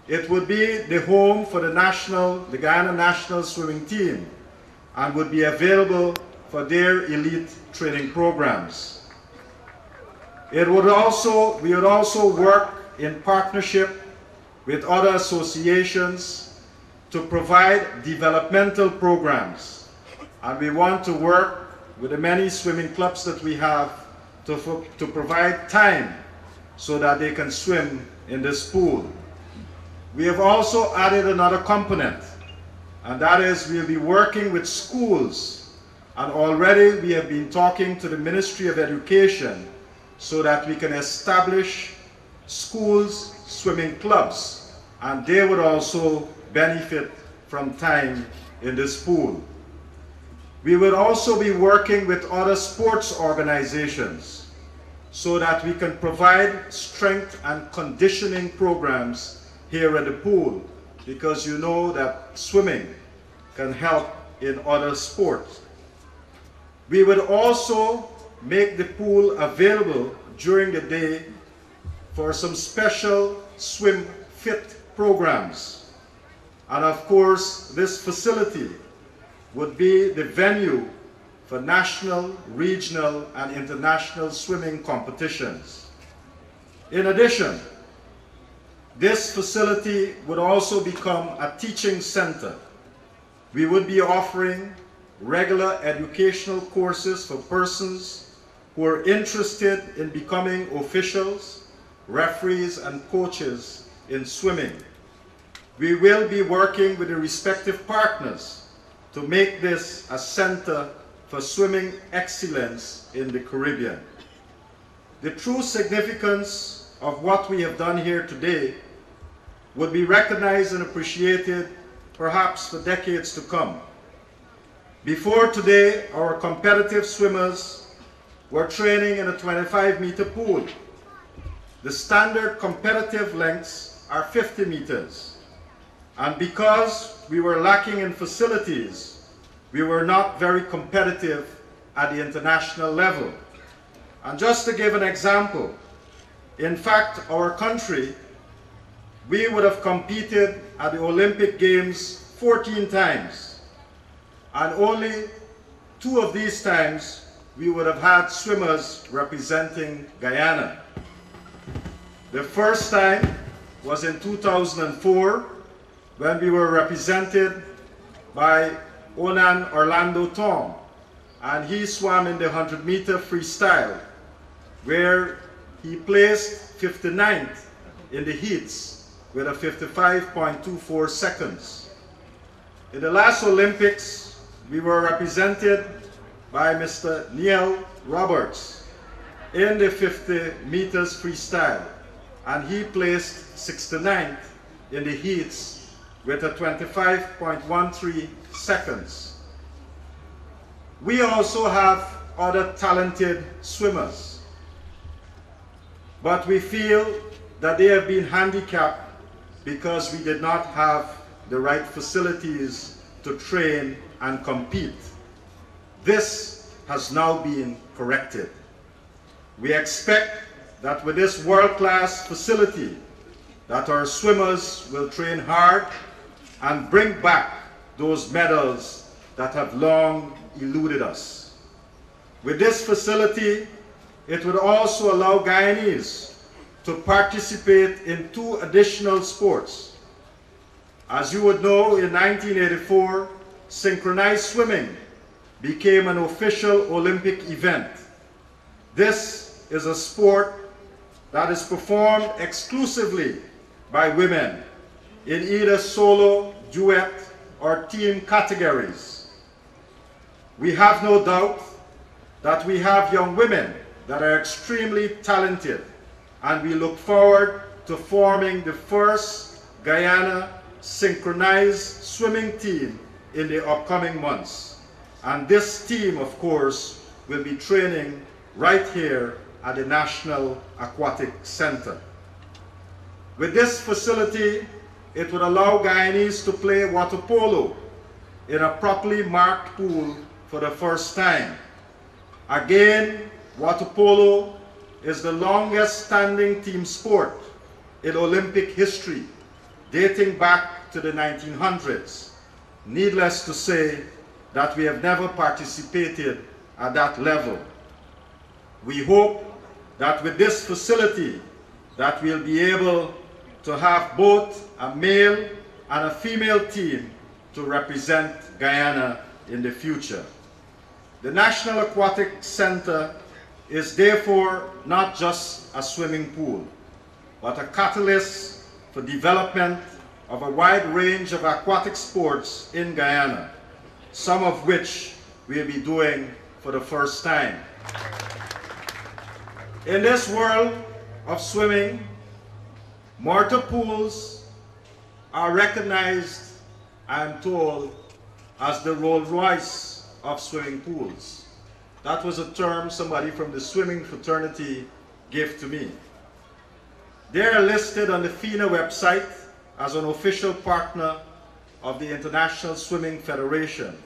It would be the home for the Guyana national swimming team and would be available for their elite training programs. We would also work in partnership with other associations to provide developmental programs. And we want to work with the many swimming clubs that we have to provide time so that they can swim in this pool. We have also added another component, and that is we'll be working with schools, and already we have been talking to the Ministry of Education so that we can establish schools swimming clubs, and they would also benefit from time in this pool. We will also be working with other sports organizations so that we can provide strength and conditioning programs here at the pool, because you know that swimming can help in other sports. We will also make the pool available during the day for some special swim fit programs. And of course, this facility would be the venue for national, regional, and international swimming competitions. In addition, this facility would also become a teaching center. We would be offering regular educational courses for persons who are interested in becoming officials, referees, and coaches in swimming. We will be working with the respective partners to make this a center for swimming excellence in the Caribbean. The true significance of what we have done here today would be recognized and appreciated perhaps for decades to come. Before today, our competitive swimmers were training in a 25-meter pool. The standard competitive lengths are 50 meters. And because we were lacking in facilities, we were not very competitive at the international level. And just to give an example, in fact, our country, we would have competed at the Olympic Games 14 times. And only 2 of these times, we would have had swimmers representing Guyana. The first time was in 2004, when we were represented by Onan Orlando Tom, and he swam in the 100-meter freestyle, where he placed 59th in the heats with a 55.24 seconds. In the last Olympics, we were represented by Mr. Neil Roberts in the 50 meters freestyle, and he placed 69th in the heats with a 25.13 seconds. We also have other talented swimmers, but we feel that they have been handicapped because we did not have the right facilities to train and compete. This has now been corrected. We expect that with this world-class facility, that our swimmers will train hard and bring back those medals that have long eluded us. With this facility, it would also allow Guyanese to participate in 2 additional sports. As you would know, in 1984, synchronized swimming became an official Olympic event. This is a sport that is performed exclusively by women in either solo, duet, or team categories. We have no doubt that we have young women that are extremely talented, and we look forward to forming the first Guyana synchronized swimming team in the upcoming months. And this team, of course, will be training right here at the National Aquatic Center. With this facility, it would allow Guyanese to play water polo in a properly marked pool for the first time. Again, water polo is the longest standing team sport in Olympic history, dating back to the 1900s. Needless to say that we have never participated at that level. We hope that with this facility that we'll be able to have both a male and a female team to represent Guyana in the future. The National Aquatic Center is therefore not just a swimming pool, but a catalyst for development of a wide range of aquatic sports in Guyana, some of which we'll be doing for the first time. In this world of swimming, mortar pools are recognized, I'm told, as the Rolls-Royce of swimming pools. That was a term somebody from the swimming fraternity gave to me. They are listed on the FINA website as an official partner of the International Swimming Federation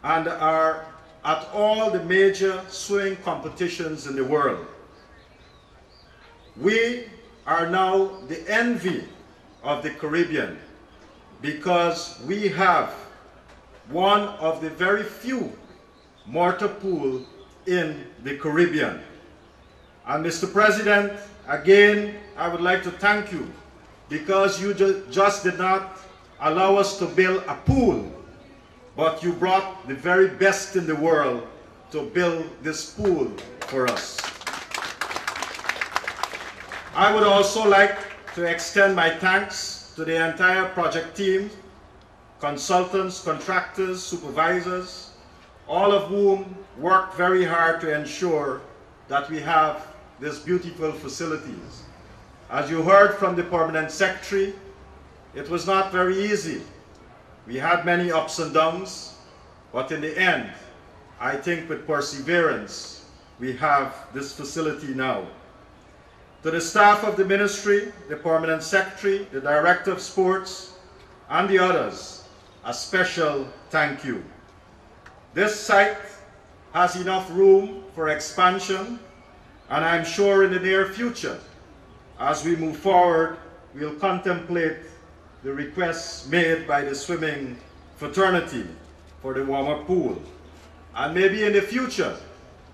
and are at all the major swimming competitions in the world. We are now the envy of the Caribbean because we have one of the very few mortar pools in the Caribbean. And Mr. President, again, I would like to thank you because you just did not allow us to build a pool, but you brought the very best in the world to build this pool for us. I would also like to extend my thanks to the entire project team, consultants, contractors, supervisors, all of whom worked very hard to ensure that we have these beautiful facilities. As you heard from the Permanent Secretary, it was not very easy. We had many ups and downs, but in the end, I think with perseverance, we have this facility now. To the staff of the ministry, the Permanent Secretary, the Director of Sports, and the others, a special thank you. This site has enough room for expansion, and I'm sure in the near future, as we move forward, we'll contemplate the requests made by the swimming fraternity for the warmer pool. And maybe in the future,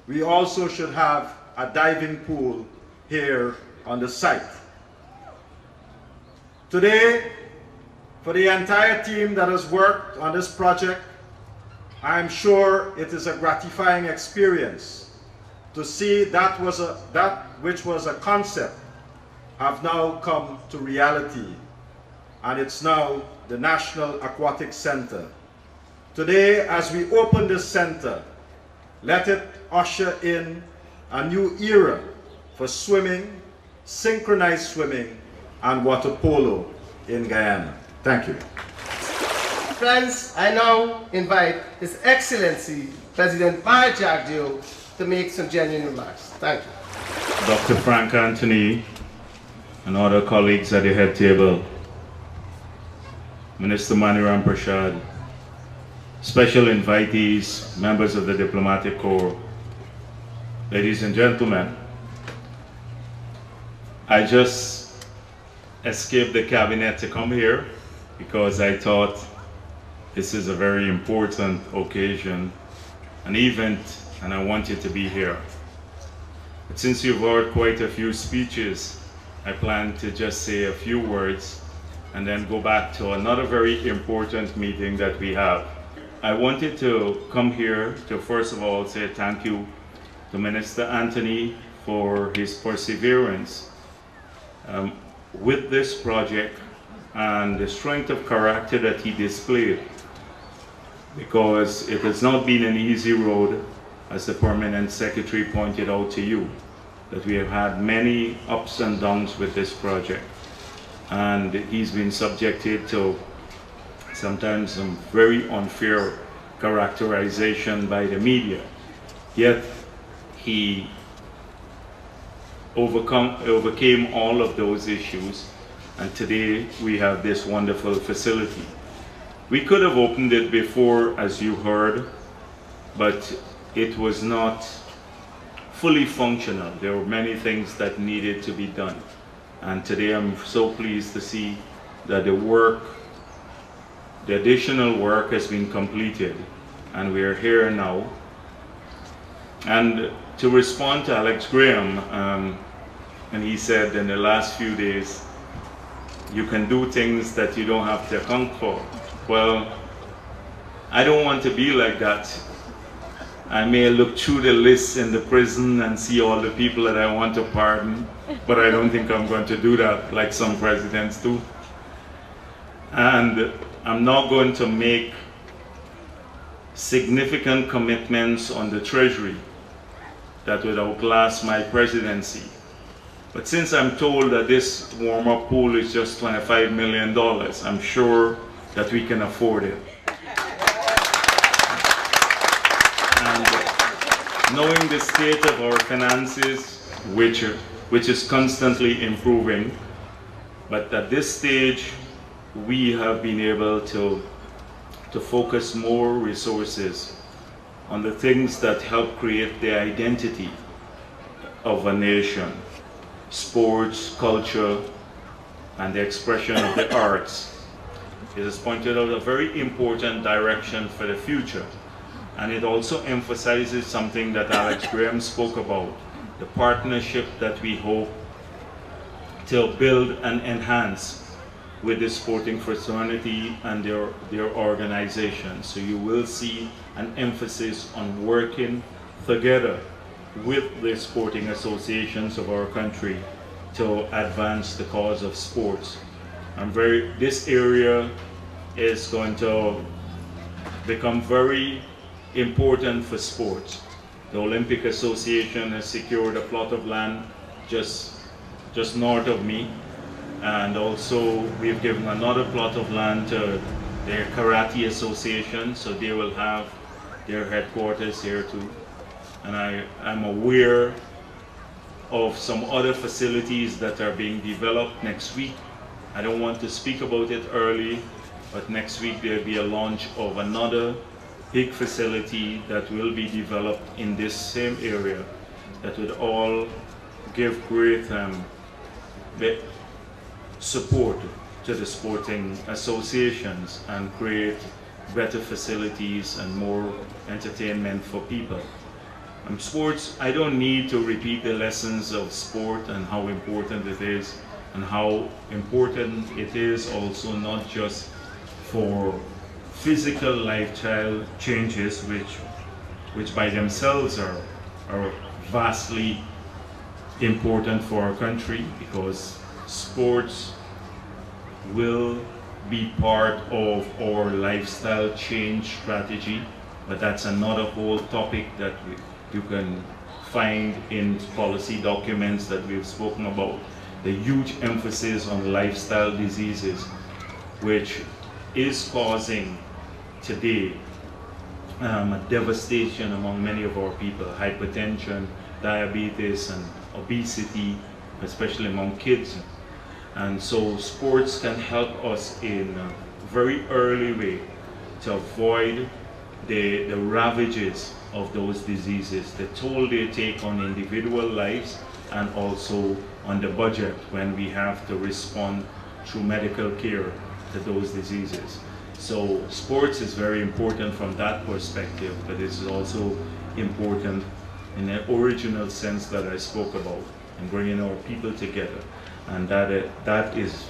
we also should have a diving pool here on the site. Today, for the entire team that has worked on this project, I'm sure it is a gratifying experience to see that which was a concept have now come to reality, and it's now the National Aquatic Center. Today, as we open this center, let it usher in a new era for swimming, synchronized swimming, and water polo in Guyana. Thank you. Friends, I now invite His Excellency President Mahajagdio to make some genuine remarks. Thank you. Dr. Frank Anthony and other colleagues at the head table, Minister Maniram Prashad, special invitees, members of the Diplomatic Corps, ladies and gentlemen, I just escaped the cabinet to come here because I thought this is a very important occasion, an event, and I want you to be here. But since you've heard quite a few speeches, I plan to just say a few words and then go back to another very important meeting that we have. I wanted to come here to first of all say thank you to Minister Anthony for his perseverance with this project and the strength of character that he displayed, because it has not been an easy road, as the Permanent Secretary pointed out to you, that we have had many ups and downs with this project, and he's been subjected to sometimes some very unfair characterization by the media. Yet he overcame all of those issues, and today we have this wonderful facility. We could have opened it before, as you heard, but it was not fully functional. There were many things that needed to be done. And today I'm so pleased to see that the additional work has been completed, and we are here now. And to respond to Alex Graham, and he said in the last few days, you can do things that you don't have to account for. Well, I don't want to be like that. I may look through the list in the prison and see all the people that I want to pardon, but I don't think I'm going to do that like some presidents do. And I'm not going to make significant commitments on the Treasury that would outlast my presidency. But since I'm told that this warm-up pool is just $25 million, I'm sure that we can afford it. And knowing the state of our finances, which is constantly improving, but at this stage, we have been able to focus more resources on the things that help create the identity of a nation. Sports, culture, and the expression of the arts. It has pointed out a very important direction for the future. And it also emphasizes something that Alex Graham spoke about, the partnership that we hope to build and enhance with the sporting fraternity and their organization. So you will see an emphasis on working together with the sporting associations of our country to advance the cause of sports. This area is going to become very important for sports. The Olympic Association has secured a plot of land just north of me, and also we've given another plot of land to their Karate Association, so they will have their headquarters here too. And I'm aware of some other facilities that are being developed next week. I don't want to speak about it early, but next week there'll be a launch of another big facility that will be developed in this same area that would all give great support to the sporting associations and create better facilities and more entertainment for people. Sports, I don't need to repeat the lessons of sport and how important it is, and how important it is also not just for physical lifestyle changes, which by themselves are vastly important for our country, because sports will be part of our lifestyle change strategy, but that's another whole topic that you can find in policy documents that we've spoken about. The huge emphasis on lifestyle diseases, which is causing today a devastation among many of our people: hypertension, diabetes, and obesity, especially among kids. And so sports can help us in a very early way to avoid the ravages of those diseases, the toll they take on individual lives and also on the budget when we have to respond through medical care to those diseases. So sports is very important from that perspective, but it's also important in the original sense that I spoke about, in bringing our people together. And that is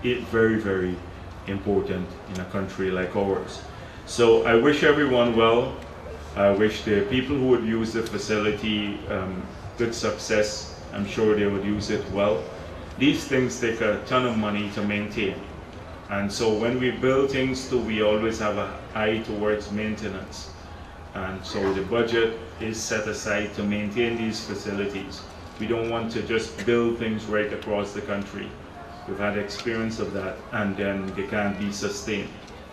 very, very important in a country like ours. So I wish everyone well. I wish the people who would use the facility good success. I'm sure they would use it well. These things take a ton of money to maintain. And so when we build things too, we always have an eye towards maintenance. And so the budget is set aside to maintain these facilities. We don't want to just build things right across the country. We've had experience of that, and then they can't be sustained.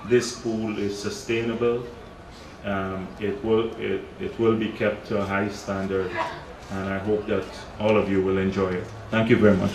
This pool is sustainable. It will be kept to a high standard, and I hope that all of you will enjoy it. Thank you very much.